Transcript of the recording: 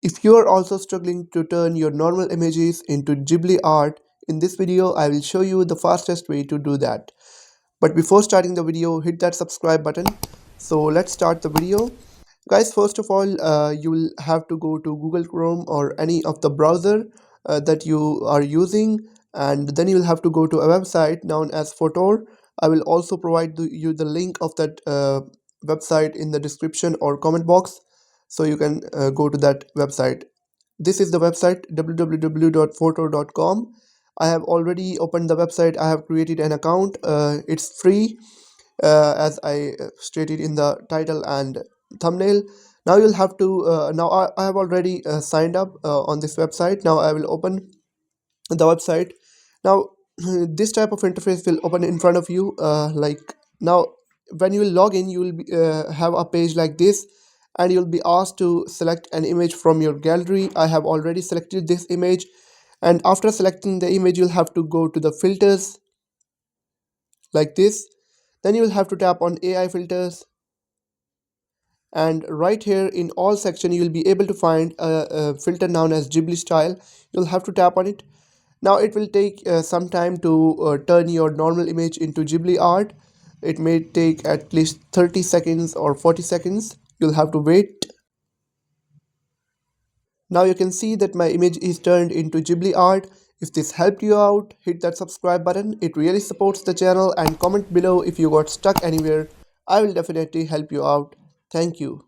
If you are also struggling to turn your normal images into Ghibli art, in this video I will show you the fastest way to do that. But before starting the video, hit that subscribe button. So let's start the video. Guys, first of all, you will have to go to Google Chrome or any of the browser that you are using, and then you will have to go to a website known as Photor. I will also provide you the link of that website in the description or comment box, so you can go to that website. This is the website www.photor.com. I have already opened the website. I have created an account. It's free, as I stated in the title and thumbnail. Now you'll have to now I have already signed up on this website. Now I will open the website. Now this type of interface will open in front of you, like now when you will log in, you will have a page like this, and you'll be asked to select an image from your gallery. I have already selected this image, and after selecting the image, you'll have to go to the filters like this. Then you will have to tap on AI filters, and right here in all section you will be able to find a filter known as Ghibli style. You'll have to tap on it. Now it will take some time to turn your normal image into Ghibli art. It may take at least 30 seconds or 40 seconds. You'll have to wait. Now you can see that my image is turned into Ghibli art. If this helped you out, hit that subscribe button. It really supports the channel, and comment below if you got stuck anywhere. I will definitely help you out. Thank you.